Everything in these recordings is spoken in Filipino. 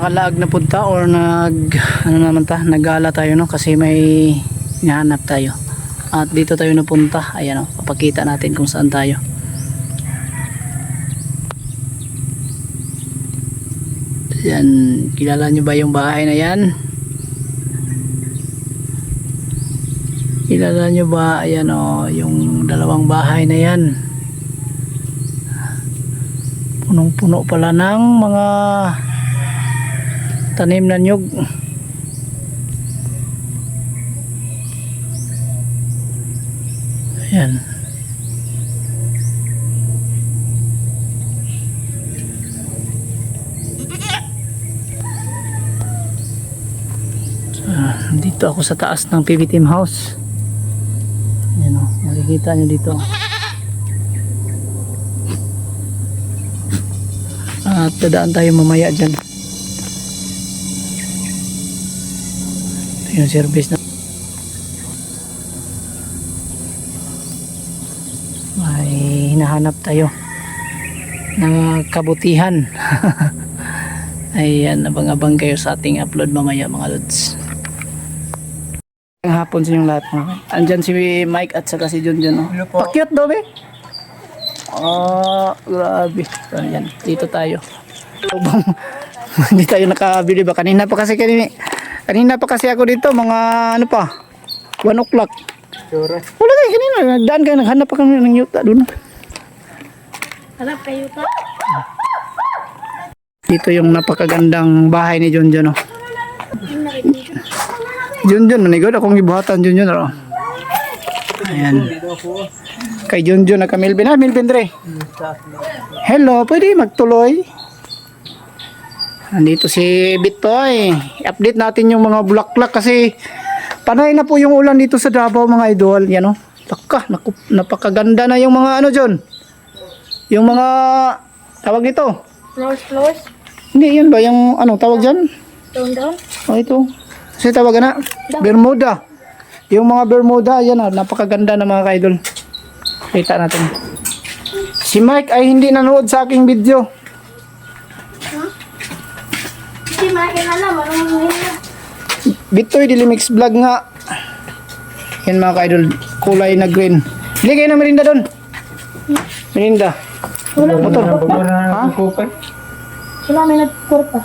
nakalaag na punta or nagala tayo, no, kasi may hinahanap tayo at dito tayo napunta. Ayan, papakita natin kung saan tayo. Yan, kilala nyo ba yung bahay na yan? Kilala nyo ba? Ayan, yung dalawang bahay na yan, punong-puno pala ng mga tanim na nyug. Ayan. Dito ako sa taas ng PB Team House. Ayan, makikita nyo dito. At dadaan tayo mamaya dyan. Ito yung service na may hinahanap tayo ng kabutihan. Ayan, abang-abang kayo sa ating upload mamaya mga lods. Ang hapon sa inyong lahat mga. Andyan si Mike at saka si Junjun. Pakyut daw be. Grabe. Ayan, dito tayo. Hindi tayo nakabili ba? Kanina pa kasi ako dito mga ano pa 1 o'clock. Wala kayo kanina. Nagdaan kayo. Naghanap pa kami ng yuta doon. Hanap kayo yuta? Dito yung napakagandang bahay ni Junjun. Junjun, manigod akong ibuhatan Junjun. Ayan. Kay Junjun na Milvin. Milvin Dre. Hello, pwede magtuloy. Nandito si Bitoy. Update natin yung mga bulaklak kasi panay na po yung ulan dito sa Davao mga idol. Yan o. Napakaganda na yung mga ano dyan. Yung mga tawag nito. Flowers? Hindi, yun ba? Yung ano tawag dyan? Down? Ito. Kasi tawag na. Bermuda. Yung mga Bermuda, yan o. Napakaganda na mga idol. Kita natin. Si Mike ay hindi nanood sa aking video. Si Mike na marunong na. Bitoy Dilimix vlog nga. Yan mga ka-idol, kulay na green. Hindi kayo na merinda doon. Merinda. Motor. Ha? Wala, may nagkurpa.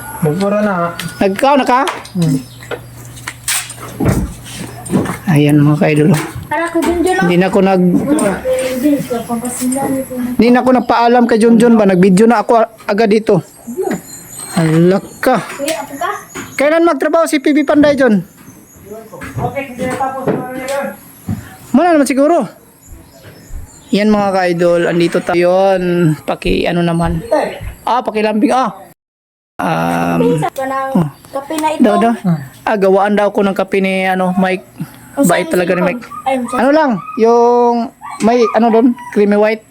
Nagkaw na ka? Ayan mga ka-idol. Para ko Junjun lang. Hindi na ako nagpaalam kay Junjun ba. Nag-video na ako agad dito. Halak ka. Kuya, ako ka? Kailan magtrabaho si PB Panday John? Muna naman siguro. Yan mga ka-idol, andito tayo. Paki ano naman. Pakilambing Kape na ito. daw. Gawaan daw ko ng kape ni Mike. Bait talaga ni Mike. Ano lang, yung may ano doon, creamy white.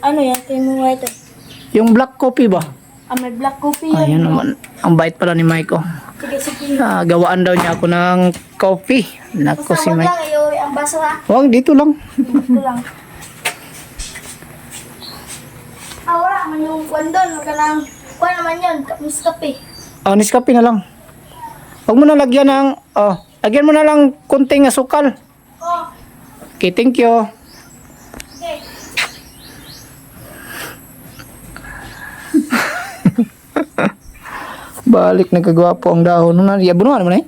Ano yan? Creamy white. Yung black coffee ba? May black coffee Ayun naman. Ang bait pala ni Mike. Sige. Gawaan daw niya ako ng coffee. Nako si Pasabot Mike. lang, iyo ang baso ha. Huwag, dito lang. Ito lang. Wala man yung kwandon. Kuha naman yan. Miss kape. Nescafe na lang. Huwag mo na lagyan ng, lagyan mo na lang kunting asukal. Okay, thank you. Okay. Balik, nagkagwapo ang dahon. Bunuhan naman eh.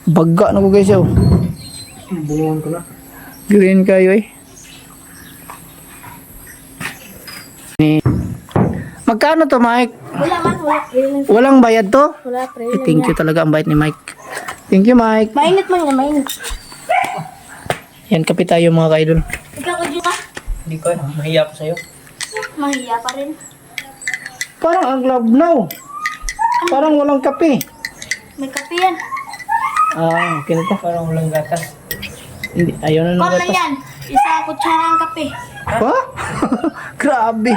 Baga na ko guys yun. Bunuhan ko na. Green kayo eh. Magkano to Mike? Wala man. Walang bayad to? Wala pre. Thank you talaga, ang bait ni Mike. Thank you Mike. Mainit man yan. Mainit. Yan, kape tayo mga ka-idol. Ikaw ko dyan ha? Hindi ko, mahiya ko sa'yo. Mahiya pa rin. Parang ang now. Parang walang kape. May kape yan. Okay na to. Parang walang gatas. Hindi, ayaw na ng Kung na gatas. yan. Isang kutsara ang kape. Ha? Grabe.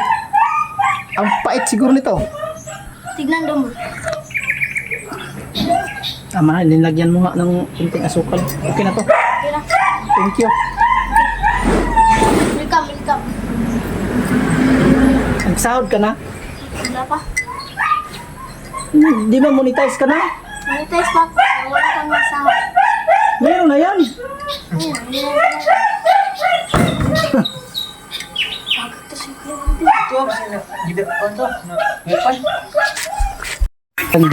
Ang pait siguro nito. Tignan doon mo. Tama na, nilagyan mo nga ng kunting asukal. Okay na to. Okay na. Thank you. Welcome. Nagsahod ka na? Wala pa. Di ba monetize ka na? Monetize pa po. Wala kang masawa. Meron na yan. Ayun, hindi na. Bakit to si Clemente? Ito, gida ko to. Weapon.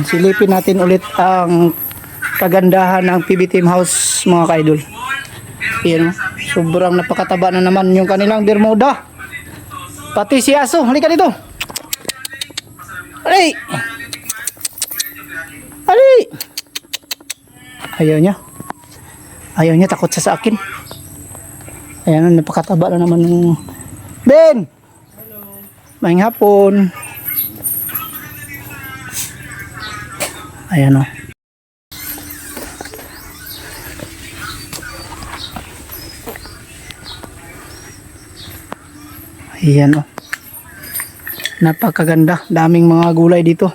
Silipin natin ulit ang kagandahan ng PB Team House mga ka-idol. Yan, sobrang napakataba na naman yung kanilang Bermuda. Pati si Aso, halika dito. Alay! Alay! Ayaw niya. Ayaw niya, takot siya sa akin. Ayan, napakataba na naman ng... Ben! Maing hapon. Ayan o. Ayan o. Napakaganda. Daming mga gulay dito.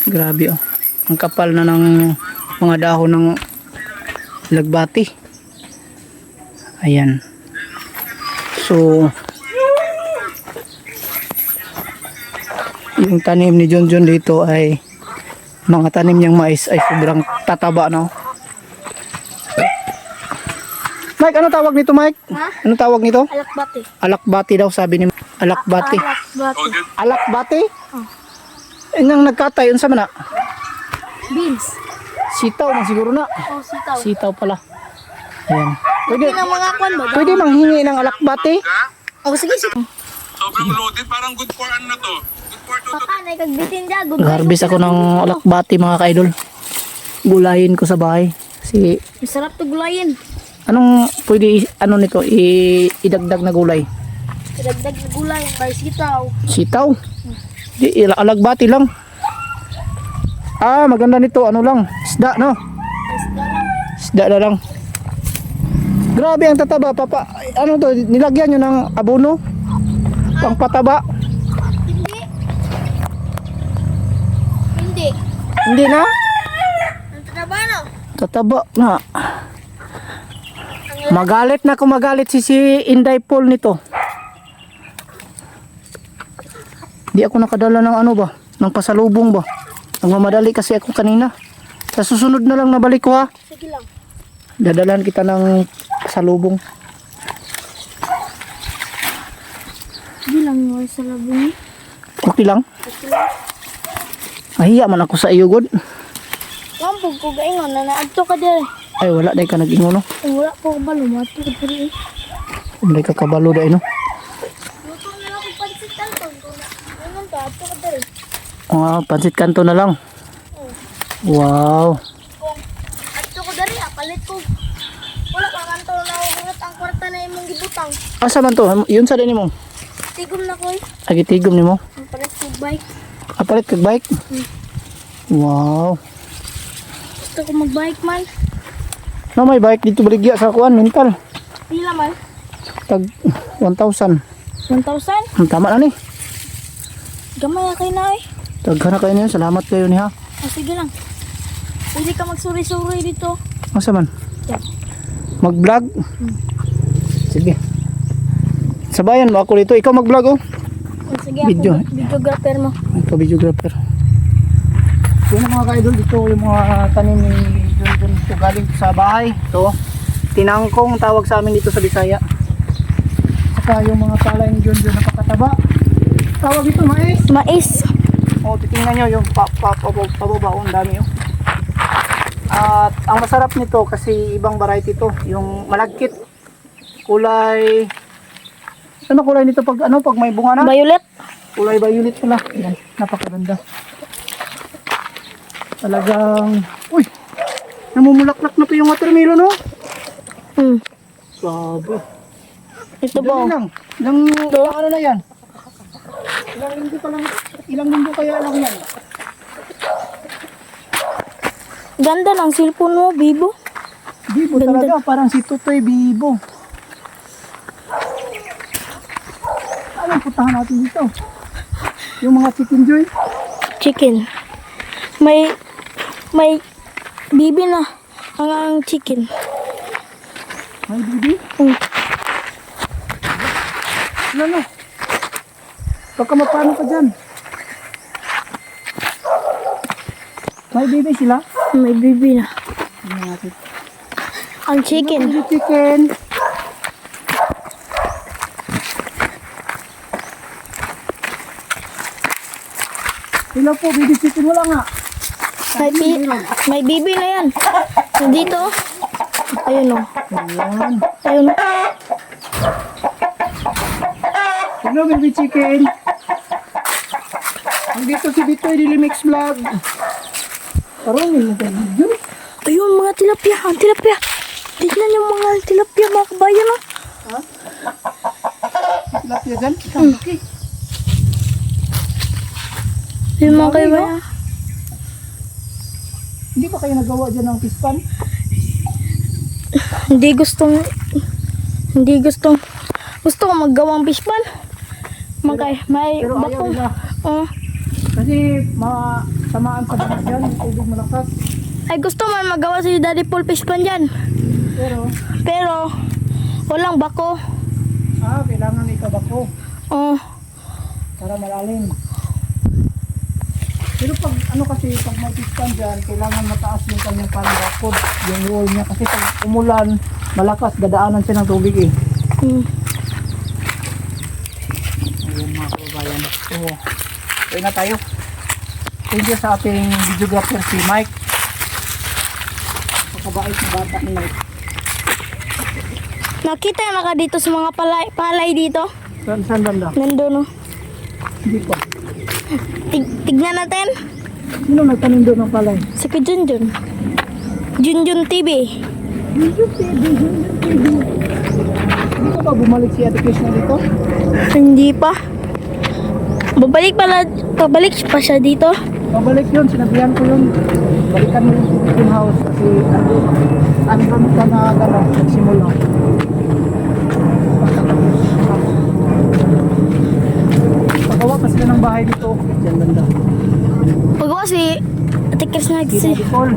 Grabe oh. Ang kapal na ng mga dahon ng lagbati. Ayan. So, yung tanim ni John dito ay mga tanim niyang mais ay sobrang tataba na. Mike, ano tawag nito, Mike? Ha? Ano tawag nito? Alakbati. Alakbati daw sabi ni Alakbati. Alakbati. Alakbati? Yung nagkatay, unsa man na? Beans. Sitaw na siguro na. Oh, sitaw. Sitaw pala. Ayan. Pwede, Hindi na mga kwan ba? pwede manghingi ng alakbati? Oh, sige, sige. Sobrang loaded, parang good for ano na to. Good for to. Papa, naikagbitin dyan. Harvest ako ng alakbati mga kaidol. Gulayin ko sa bahay. Si Masarap to gulayin. anong pwede ano nito idagdag na gulay? Dagdag na gulay. May sitaw. Sitaw. Di alagbati lang. Ah, maganda nito ano lang, isda no. Isda lang. Isda na lang. Grabe ang tataba, papa. Ano to, nilagyan nyo ng abono? Pang pataba? Hindi. Hindi. Hindi na? Ang tataba no? Tataba na. Magalit na kung magalit si Inday Paul nito. Di ako nakadala ng ano ba? Ng pasalubong ba? Nagmamadali kasi ako kanina. Sa susunod na lang nabalik ko ha. Sige lang. Dadalan kita ng pasalubong. Sige lang yung sa labong. Okay lang? Okay lang. Mahiya man ako sa iyo, God. Lampog ko gaingon na naadto ka dere. Ay, wala dahil ka nag-ingo, no? Kung wala po ko ba lumato ka dere. Hindi ka kabalo dahil, no? Luto na lang kung pansit talton. Kung naman ka, adto ka dere. Pansit kanto na lang. Wow. Kung adto ko dere, palit ko. Wala ka kanto na umungot ang kwarta na imong gibutang. Asa man to? Yun sa din mo. Tigom na ko eh. Agitigom ni mo. Ang palit ko bike. Kapalit kag bike. Wow. Gusto ko mag-bike man. No, may bike dito baligya sa kuan mental. Pila man? Tag 1,000. 1,000? Tama na ni. Gamay kay na eh. Taghan na kayo niya. Salamat kayo niya. Ah, sige lang. Pwede ka magsuri-suri dito. Asa man? Yan. Mag-vlog? Sige. Sabayan mo ako dito. Ikaw mag-vlog oh. Ah, sige Video. ako, videographer mo. Ito videographer. Yung mga ka-idol dito yung mga tanim ni John ito galing sa bahay. Ito. Tinangkong tawag sa amin dito sa Bisaya. Saka yung mga palay ni John napakataba. Tawag dito mais. Mais. O titingnan nyo yung pababa ang dami oh. At ang masarap nito kasi ibang variety to. Yung malagkit. Kulay. Ano kulay nito pag ano pag may bunga na? Violet. Kulay violet pala. Yan, napakaganda. Talagang, uy, namumulaklak na po yung watermelon, no? Sabi. Ito Dali ba? lang. Ilang ano na yan? Ilang linggo pa lang, ilang linggo kaya lang yan? Ganda ng cellphone mo, Bibo. Bibo Ganda. talaga, parang si Tutoy Bibo. Anong putahan natin dito? Yung mga chicken joy? Chicken. May bibi na ang chicken. May bibi? Ano? Baka mapano ka dyan. May baby sila? May bibi na. Tingnan natin. Ang chicken. Baby chicken. Sila po, baby chicken. Wala nga. May bibi na yan. Dito. Ayun o. Ayan. Ayun o. Hello, baby chicken. Andito si Bitoy Dilimix Vlog. Parang yun na video. Ayun, mga tilapia. Ang tilapia. Tignan yung mga tilapia, mga kabayan o. Tilapia dyan. Ang laki. Yung mga kabayan. Hindi ba kayo nagawa dyan ng pispan? Gusto ko maggawang fishpan. May Pero ayaw bakong. nila. Oh. Kasi samaan sa banak dyan. Tubig malakas. Ay, gusto man magawa si Daddy Paul fishpan dyan. Pero, walang bako. Kailangan ikabako Oh. para malalim. Pero pag pag may pispan dyan, kailangan mataas yung kanyang parang bakod, yung wall niya. Kasi pag umulan, malakas, dadaanan siya ng tubig eh. Hmm. Ayan mga kababayan. So, okay na tayo. Thank you sa ating videographer si Mike. Pagkabait na bata ni Mike. Nakita na ka dito sa mga palay dito. Saan banda? Nandun o. Hindi pa. Tignan natin. Sino nagtanim doon ng palay? Si Junjun. Junjun TV. Hindi ka ba bumalik si Ate Kish na dito? Hindi pa. Pabalik pa siya dito. Pabalik yun, sinabihan ko yun. Balikan mo yung chicken house kasi andun ka na gano'n, nagsimula. Pagawa pa sila ng bahay dito. Diyan banda. Pagawa si Ate Chris na Si Daddy Paul.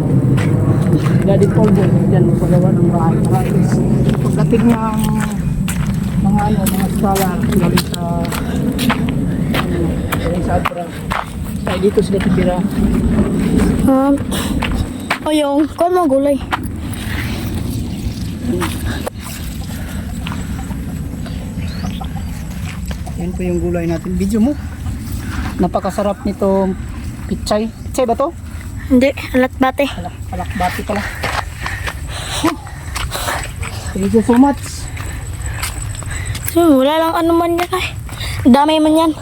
Si Daddy Paul doon. Diyan pagawa ng bahay. Maraming pagdating ng mga scholar galing sa Abra. Ay, dito sila titira. Ayong, kung mga gulay. Yan po yung gulay natin. Video mo. Napakasarap nito pichay. Pichay ba to? Hindi, alat bate. Alakbati pala. Thank you so much. Wala lang ano man yan ay. Dami man yan.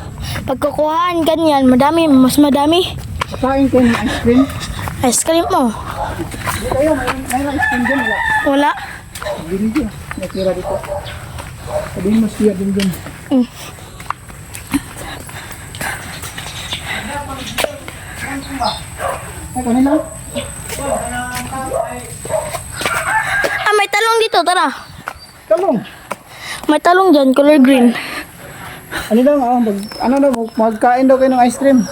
Pagkukuhaan ganyan, mas madami. Pakain kayo ng ice cream. Ice cream mo. Hindi kayo, mayroong ice cream dyan. Wala. Wala. Binigyan. Natira dito. Sabihin mo siya din dyan. Ay, kanina. May talong dito, tara. Talong. May talong dyan, color green. Ano daw, magkain daw kayo ng ice cream.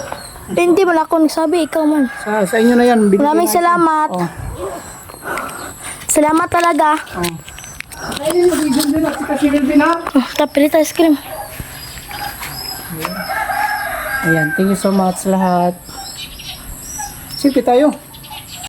Hindi mo ako nagsabi, ikaw man. Sa inyo na yan. Binigyan Maraming natin. salamat. Oh. Salamat talaga. Ay, mag-igil din at si Wilvin ha. Tapilit ice cream. Ayan, thank you so much lahat. Sige tayo.